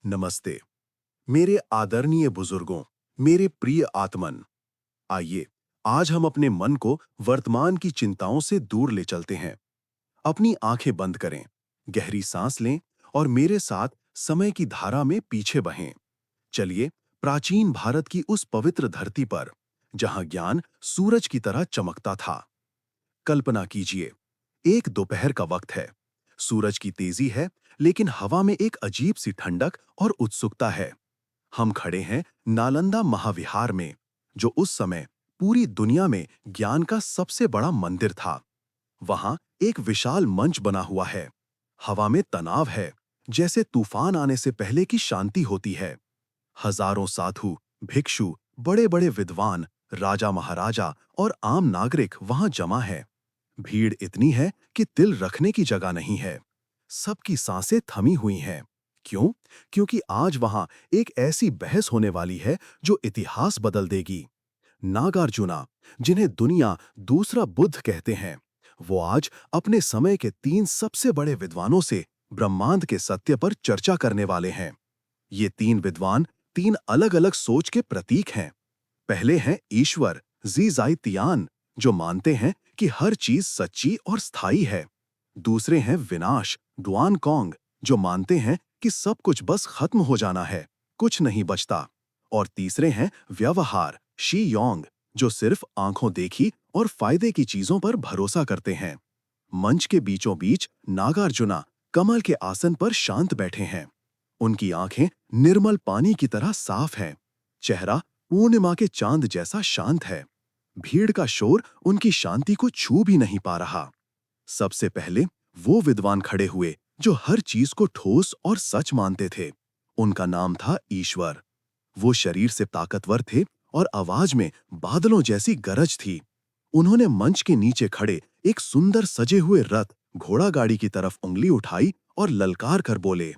नमस्ते। मेरे आदरणीय बुजुर्गों, मेरे प्रिय आत्मन, आइए आज हम अपने मन को वर्तमान की चिंताओं से दूर ले चलते हैं। अपनी आंखें बंद करें, गहरी सांस लें और मेरे साथ समय की धारा में पीछे बहें। चलिए प्राचीन भारत की उस पवित्र धरती पर, जहां ज्ञान सूरज की तरह चमकता था। कल्पना कीजिए, एक दोपहर का वक्त है। सूरज की तेजी है, लेकिन हवा में एक अजीब सी ठंडक और उत्सुकता है। हम खड़े हैं नालंदा महाविहार में, जो उस समय पूरी दुनिया में ज्ञान का सबसे बड़ा मंदिर था। वहां एक विशाल मंच बना हुआ है। हवा में तनाव है, जैसे तूफान आने से पहले की शांति होती है। हजारों साधु, भिक्षु, बड़े-बड़े विद्वान, राजा महाराजा और आम नागरिक वहां जमा है। भीड़ इतनी है कि तिल रखने की जगह नहीं है। सबकी सांसें थमी हुई हैं। क्यों? क्योंकि आज वहां एक ऐसी बहस होने वाली है जो इतिहास बदल देगी। नागार्जुना, जिन्हें दुनिया दूसरा बुद्ध कहते हैं, वो आज अपने समय के 3 सबसे बड़े विद्वानों से ब्रह्मांड के सत्य पर चर्चा करने वाले हैं। ये 3 विद्वान 3 अलग-अलग सोच के प्रतीक हैं। पहले हैं ईश्वर जी जाई तियान, जो मानते हैं कि हर चीज सच्ची और स्थायी है। दूसरे हैं विनाश डुआन कॉन्ग, जो मानते हैं कि सब कुछ बस खत्म हो जाना है, कुछ नहीं बचता। और तीसरे हैं व्यवहार शी योंग, जो सिर्फ आंखों देखी और फायदे की चीजों पर भरोसा करते हैं। मंच के बीचों बीच नागार्जुना कमल के आसन पर शांत बैठे हैं। उनकी आंखें निर्मल पानी की तरह साफ हैं। चेहरा पूर्णिमा के चांद जैसा शांत है। भीड़ का शोर उनकी शांति को छू भी नहीं पा रहा। सबसे पहले वो विद्वान खड़े हुए जो हर चीज को ठोस और सच मानते थे। उनका नाम था ईश्वर। वो शरीर से ताकतवर थे और आवाज में बादलों जैसी गरज थी। उन्होंने मंच के नीचे खड़े एक सुंदर सजे हुए रथ घोड़ा गाड़ी की तरफ उंगली उठाई और ललकार कर बोले,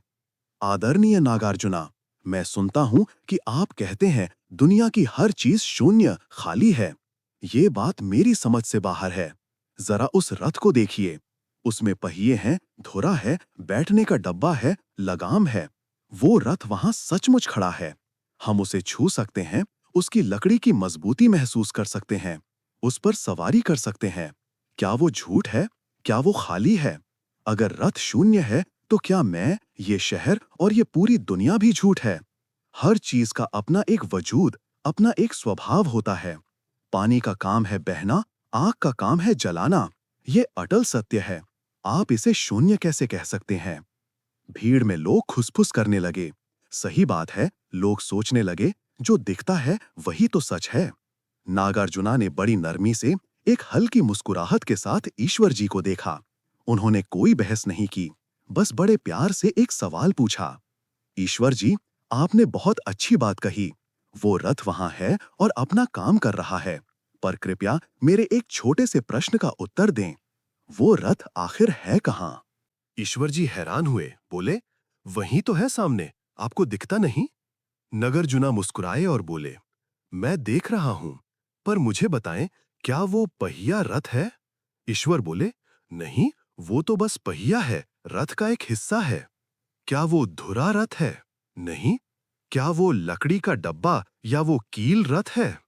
आदरणीय नागार्जुना, मैं सुनता हूं कि आप कहते हैं दुनिया की हर चीज शून्य खाली है। ये बात मेरी समझ से बाहर है। जरा उस रथ को देखिए। उसमें पहिए हैं, धुरा है, बैठने का डब्बा है, लगाम है। वो रथ वहां सचमुच खड़ा है। हम उसे छू सकते हैं, उसकी लकड़ी की मजबूती महसूस कर सकते हैं, उस पर सवारी कर सकते हैं। क्या वो झूठ है? क्या वो खाली है? अगर रथ शून्य है, तो क्या मैं, ये शहर और ये पूरी दुनिया भी झूठ है? हर चीज का अपना एक वजूद, अपना एक स्वभाव होता है। पानी का काम है बहना, आग का काम है जलाना। ये अटल सत्य है। आप इसे शून्य कैसे कह सकते हैं? भीड़ में लोग खुसफुस करने लगे। सही बात है, लोग सोचने लगे, जो दिखता है वही तो सच है। नागार्जुना ने बड़ी नरमी से, एक हल्की मुस्कुराहट के साथ ईश्वर जी को देखा। उन्होंने कोई बहस नहीं की, बस बड़े प्यार से एक सवाल पूछा। ईश्वर जी, आपने बहुत अच्छी बात कही। वो रथ वहां है और अपना काम कर रहा है, पर कृपया मेरे एक छोटे से प्रश्न का उत्तर दें। वो रथ आखिर है कहाँ? ईश्वर जी हैरान हुए, बोले, वहीं तो है सामने, आपको दिखता नहीं? नगरजुना मुस्कुराए और बोले, मैं देख रहा हूं, पर मुझे बताएं, क्या वो पहिया रथ है? ईश्वर बोले, नहीं, वो तो बस पहिया है, रथ का एक हिस्सा है। क्या वो धुरा रथ है? नहीं। क्या वो लकड़ी का डब्बा या वो कील रथ है?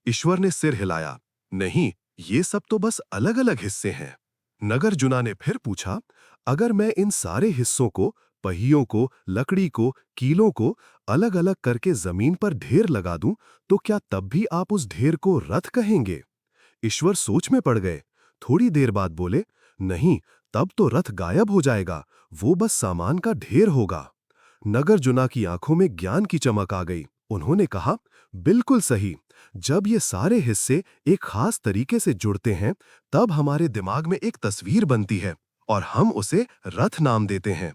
ईश्वर ने सिर हिलाया, नहीं, ये सब तो बस अलग-अलग हिस्से हैं। नगरजुना ने फिर पूछा, अगर मैं इन सारे हिस्सों को, पहियों को, लकड़ी को, कीलों को अलग-अलग करके जमीन पर ढेर लगा दूं, तो क्या तब भी आप उस ढेर को रथ कहेंगे? ईश्वर सोच में पड़ गए। थोड़ी देर बाद बोले, नहीं, तब तो रथ गायब हो जाएगा, वो बस सामान का ढेर होगा। नगरजुना की आंखों में ज्ञान की चमक आ गई। उन्होंने कहा, बिल्कुल सही। जब ये सारे हिस्से एक खास तरीके से जुड़ते हैं, तब हमारे दिमाग में एक तस्वीर बनती है और हम उसे रथ नाम देते हैं।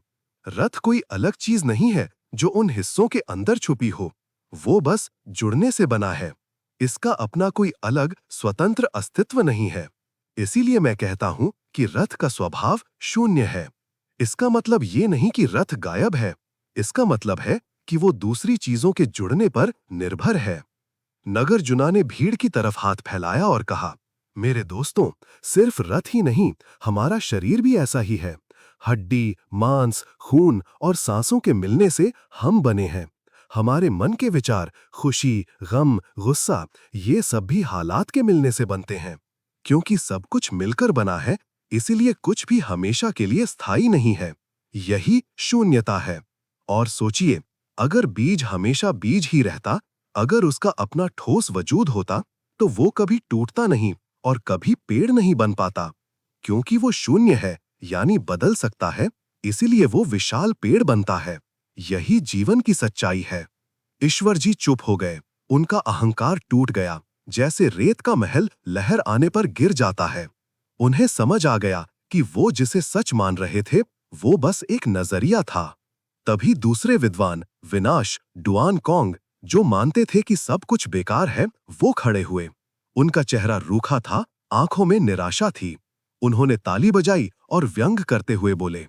रथ कोई अलग चीज नहीं है जो उन हिस्सों के अंदर छुपी हो। वो बस जुड़ने से बना है। इसका अपना कोई अलग स्वतंत्र अस्तित्व नहीं है। इसीलिए मैं कहता हूं कि रथ का स्वभाव शून्य है। इसका मतलब ये नहीं कि रथ गायब है। इसका मतलब है कि वो दूसरी चीजों के जुड़ने पर निर्भर है। नगरजुना ने भीड़ की तरफ हाथ फैलाया और कहा, मेरे दोस्तों, सिर्फ रथ ही नहीं, हमारा शरीर भी ऐसा ही है। हड्डी, मांस, खून और सांसों के मिलने से हम बने हैं। हमारे मन के विचार, खुशी, गम, गुस्सा, ये सब भी हालात के मिलने से बनते हैं। क्योंकि सब कुछ मिलकर बना है, इसीलिए कुछ भी हमेशा के लिए स्थायी नहीं है। यही शून्यता है। और सोचिए, अगर बीज हमेशा बीज ही रहता, अगर उसका अपना ठोस वजूद होता, तो वो कभी टूटता नहीं और कभी पेड़ नहीं बन पाता। क्योंकि वो शून्य है, यानी बदल सकता है, इसीलिए वो विशाल पेड़ बनता है। यही जीवन की सच्चाई है। ईश्वर जी चुप हो गए। उनका अहंकार टूट गया, जैसे रेत का महल लहर आने पर गिर जाता है। उन्हें समझ आ गया कि वो जिसे सच मान रहे थे, वो बस एक नजरिया था। तभी दूसरे विद्वान, विनाश, डुआन कॉन्ग, जो मानते थे कि सब कुछ बेकार है, वो खड़े हुए। उनका चेहरा रूखा था, आंखों में निराशा थी। उन्होंने ताली बजाई और व्यंग करते हुए बोले,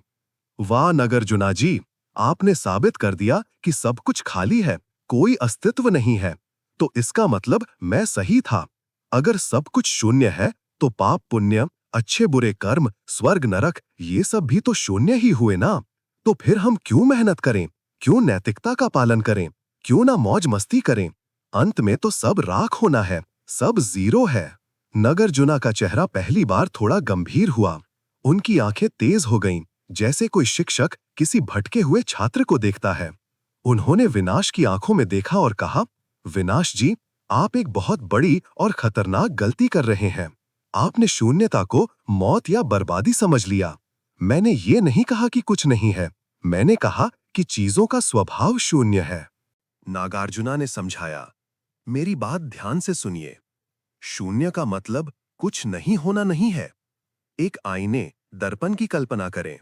वाह नागार्जुना जी, आपने साबित कर दिया कि सब कुछ खाली है, कोई अस्तित्व नहीं है। तो इसका मतलब मैं सही था। अगर सब कुछ शून्य है, तो पाप पुण्य, अच्छे बुरे कर्म, स्वर्ग नरक, ये सब भी तो शून्य ही हुए ना। तो फिर हम क्यों मेहनत करें, क्यों नैतिकता का पालन करें, क्यों ना मौज मस्ती करें? अंत में तो सब राख होना है, सब जीरो है। नागार्जुना का चेहरा पहली बार थोड़ा गंभीर हुआ। उनकी आंखें तेज हो गईं, जैसे कोई शिक्षक किसी भटके हुए छात्र को देखता है। उन्होंने विनाश की आंखों में देखा और कहा, विनाश जी, आप एक बहुत बड़ी और खतरनाक गलती कर रहे हैं। आपने शून्यता को मौत या बर्बादी समझ लिया। मैंने ये नहीं कहा कि कुछ नहीं है, मैंने कहा कि चीजों का स्वभाव शून्य है। नागार्जुना ने समझाया, मेरी बात ध्यान से सुनिए। शून्य का मतलब कुछ नहीं होना नहीं है। एक आईने, दर्पण की कल्पना करें।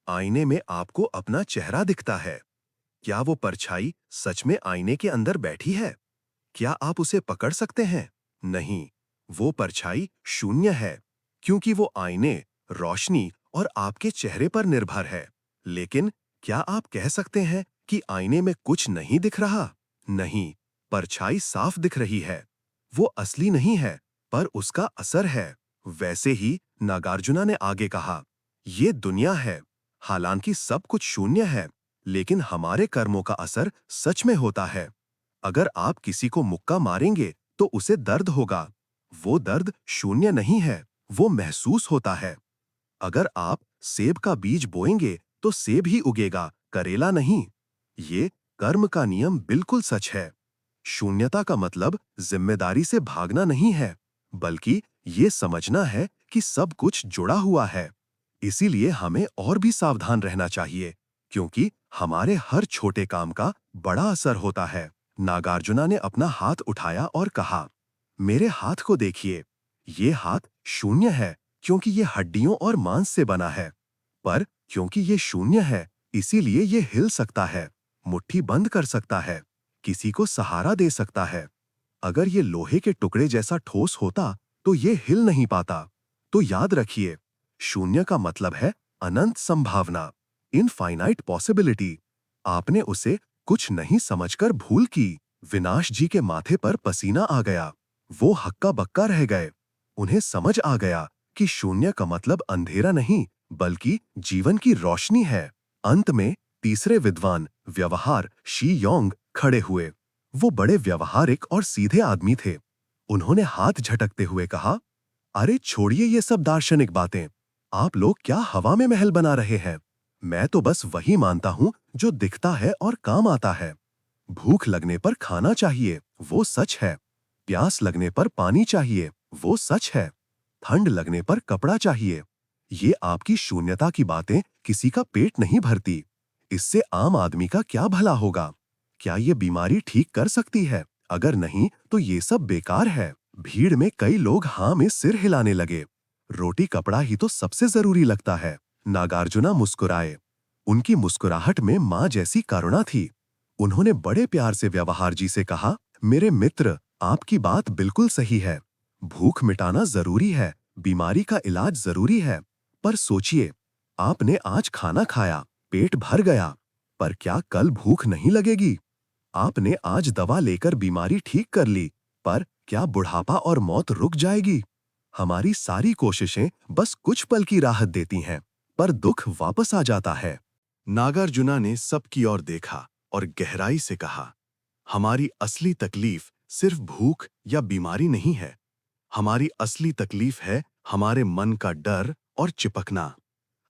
आईने में आपको अपना चेहरा दिखता है। क्या वो परछाई सच में आईने के अंदर बैठी है? क्या आप उसे पकड़ सकते हैं? नहीं, वो परछाई शून्य है, क्योंकि वो आईने, रोशनी और आपके चेहरे पर निर्भर है। लेकिन क्या आप कह सकते हैं कि आईने में कुछ नहीं दिख रहा? नहीं, परछाई साफ दिख रही है। वो असली नहीं है, पर उसका असर है। वैसे ही नागार्जुना ने आगे कहा, ये दुनिया है, हालांकि सब कुछ शून्य है, लेकिन हमारे कर्मों का असर सच में होता है। अगर आप किसी को मुक्का मारेंगे तो उसे दर्द होगा। वो दर्द शून्य नहीं है, वो महसूस होता है। अगर आप सेब का बीज बोएंगे तो सेब ही उगेगा, करेला नहीं। ये कर्म का नियम बिल्कुल सच है। शून्यता का मतलब जिम्मेदारी से भागना नहीं है, बल्कि ये समझना है कि सब कुछ जुड़ा हुआ है। इसीलिए हमें और भी सावधान रहना चाहिए, क्योंकि हमारे हर छोटे काम का बड़ा असर होता है। नागार्जुना ने अपना हाथ उठाया और कहा, मेरे हाथ को देखिए। ये हाथ शून्य है, क्योंकि ये हड्डियों और मांस से बना है। पर क्योंकि ये शून्य है, इसीलिए ये हिल सकता है, मुट्ठी बंद कर सकता है, किसी को सहारा दे सकता है। अगर ये लोहे के टुकड़े जैसा ठोस होता, तो ये हिल नहीं पाता। तो याद रखिए, शून्य का मतलब है अनंत संभावना, इनफाइनाइट पॉसिबिलिटी। आपने उसे कुछ नहीं समझकर भूल की। विनाश जी के माथे पर पसीना आ गया। वो हक्का बक्का रह गए। उन्हें समझ आ गया कि शून्य का मतलब अंधेरा नहीं, बल्कि जीवन की रोशनी है। अंत में तीसरे विद्वान, व्यवहार, शी योंग, खड़े हुए। वो बड़े व्यवहारिक और सीधे आदमी थे। उन्होंने हाथ झटकते हुए कहा, अरे छोड़िए ये सब दार्शनिक बातें। आप लोग क्या हवा में महल बना रहे हैं? मैं तो बस वही मानता हूं जो दिखता है और काम आता है। भूख लगने पर खाना चाहिए, वो सच है। प्यास लगने पर पानी चाहिए, वो सच है। ठंड लगने पर कपड़ा चाहिए। ये आपकी शून्यता की बातें किसी का पेट नहीं भरती। इससे आम आदमी का क्या भला होगा? क्या ये बीमारी ठीक कर सकती है? अगर नहीं, तो ये सब बेकार है। भीड़ में कई लोग हाँ में सिर हिलाने लगे। रोटी कपड़ा ही तो सबसे जरूरी लगता है। नागार्जुना मुस्कुराए। उनकी मुस्कुराहट में माँ जैसी करुणा थी। उन्होंने बड़े प्यार से व्यवहार जी से कहा, मेरे मित्र, आपकी बात बिल्कुल सही है। भूख मिटाना जरूरी है, बीमारी का इलाज जरूरी है। पर सोचिए, आपने आज खाना खाया, पेट भर गया, पर क्या कल भूख नहीं लगेगी? आपने आज दवा लेकर बीमारी ठीक कर ली, पर क्या बुढ़ापा और मौत रुक जाएगी? हमारी सारी कोशिशें बस कुछ पल की राहत देती हैं, पर दुख वापस आ जाता है। नागार्जुना ने सबकी ओर देखा और गहराई से कहा, हमारी असली तकलीफ सिर्फ भूख या बीमारी नहीं है। हमारी असली तकलीफ है हमारे मन का डर और चिपकना।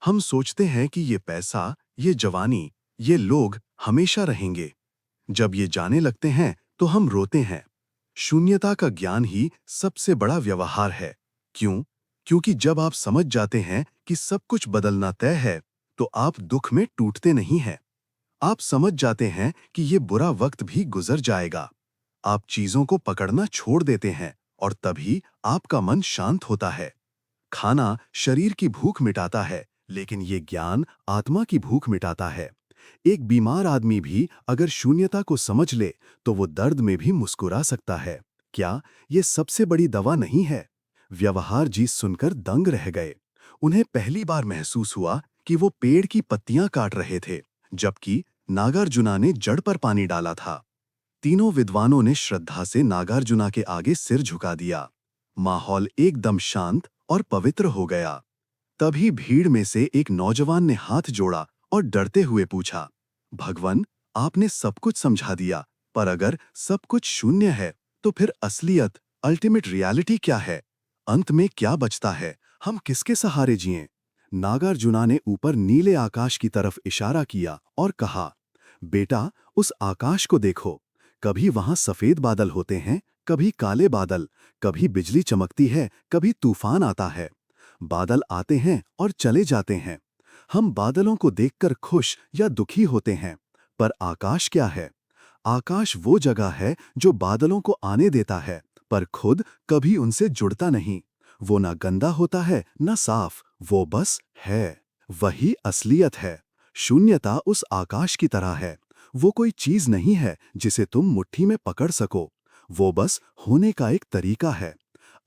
हम सोचते हैं कि ये पैसा, ये जवानी, ये लोग हमेशा रहेंगे। जब ये जाने लगते हैं तो हम रोते हैं। शून्यता का ज्ञान ही सबसे बड़ा व्यवहार है। क्यों? क्योंकि जब आप समझ जाते हैं कि सब कुछ बदलना तय है, तो आप दुख में टूटते नहीं हैं। आप समझ जाते हैं कि ये बुरा वक्त भी गुजर जाएगा। आप चीजों को पकड़ना छोड़ देते हैं और तभी आपका मन शांत होता है। खाना शरीर की भूख मिटाता है, लेकिन ये ज्ञान आत्मा की भूख मिटाता है। एक बीमार आदमी भी अगर शून्यता को समझ ले तो वो दर्द में भी मुस्कुरा सकता है। क्या ये सबसे बड़ी दवा नहीं है? व्यवहार जी सुनकर दंग रह गए। उन्हें पहली बार महसूस हुआ कि वो पेड़ की पत्तियां काट रहे थे, जबकि नागार्जुना ने जड़ पर पानी डाला था। तीनों विद्वानों ने श्रद्धा से नागार्जुना के आगे सिर झुका दिया। माहौल एकदम शांत और पवित्र हो गया। तभी भीड़ में से एक नौजवान ने हाथ जोड़ा और डरते हुए पूछा, भगवान, आपने सब कुछ समझा दिया, पर अगर सब कुछ शून्य है, तो फिर असलियत, अल्टीमेट रियलिटी क्या है? अंत में क्या बचता है? हम किसके सहारे जिएं? नागार्जुना ने ऊपर नीले आकाश की तरफ इशारा किया और कहा, बेटा, उस आकाश को देखो। कभी वहां सफेद बादल होते हैं, कभी काले बादल, कभी बिजली चमकती है, कभी तूफान आता है। बादल आते हैं और चले जाते हैं। हम बादलों को देखकर खुश या दुखी होते हैं, पर आकाश क्या है? आकाश वो जगह है जो बादलों को आने देता है, पर खुद कभी उनसे जुड़ता नहीं। वो ना गंदा होता है, ना साफ, वो बस है। वही असलियत है। शून्यता उस आकाश की तरह है। वो कोई चीज नहीं है जिसे तुम मुट्ठी में पकड़ सको। वो बस होने का एक तरीका है।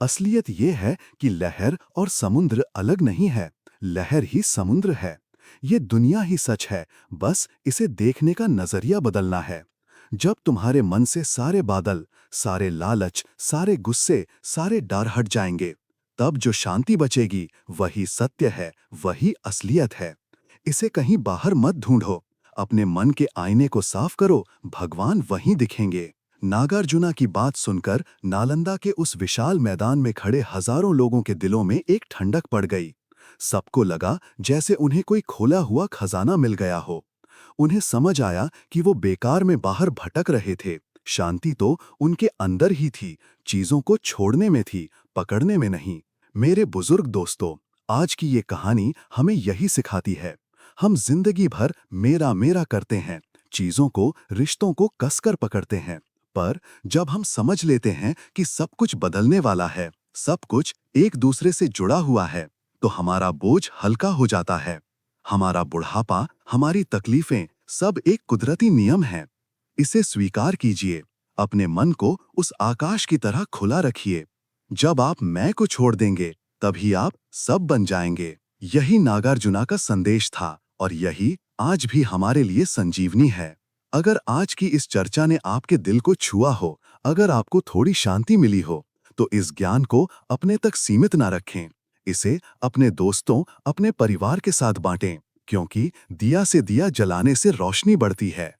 असलियत ये है कि लहर और समुद्र अलग नहीं है, लहर ही समुद्र है। ये दुनिया ही सच है, बस इसे देखने का नजरिया बदलना है। जब तुम्हारे मन से सारे बादल, सारे लालच, सारे गुस्से, सारे डर हट जाएंगे, तब जो शांति बचेगी वही सत्य है, वही असलियत है। इसे कहीं बाहर मत ढूंढो, अपने मन के आईने को साफ करो, भगवान वहीं दिखेंगे। नागार्जुना की बात सुनकर नालंदा के उस विशाल मैदान में खड़े हजारों लोगों के दिलों में एक ठंडक पड़ गई। सबको लगा जैसे उन्हें कोई खोला हुआ खजाना मिल गया हो। उन्हें समझ आया कि वो बेकार में बाहर भटक रहे थे। शांति तो उनके अंदर ही थी, चीजों को छोड़ने में थी, पकड़ने में नहीं। मेरे बुजुर्ग दोस्तों, आज की ये कहानी हमें यही सिखाती है। हम जिंदगी भर मेरा मेरा करते हैं, चीजों को, रिश्तों को कसकर पकड़ते हैं। पर जब हम समझ लेते हैं कि सब कुछ बदलने वाला है, सब कुछ एक दूसरे से जुड़ा हुआ है, तो हमारा बोझ हल्का हो जाता है। हमारा बुढ़ापा, हमारी तकलीफें, सब एक कुदरती नियम है। इसे स्वीकार कीजिए। अपने मन को उस आकाश की तरह खुला रखिए। जब आप मैं को छोड़ देंगे, तभी आप सब बन जाएंगे। यही नागार्जुना का संदेश था और यही आज भी हमारे लिए संजीवनी है। अगर आज की इस चर्चा ने आपके दिल को छुआ हो, अगर आपको थोड़ी शांति मिली हो, तो इस ज्ञान को अपने तक सीमित ना रखें। इसे अपने दोस्तों, अपने परिवार के साथ बांटें, क्योंकि दिया से दिया जलाने से रोशनी बढ़ती है।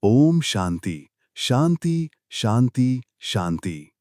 ओम शांति, शांति, शांति, शांति।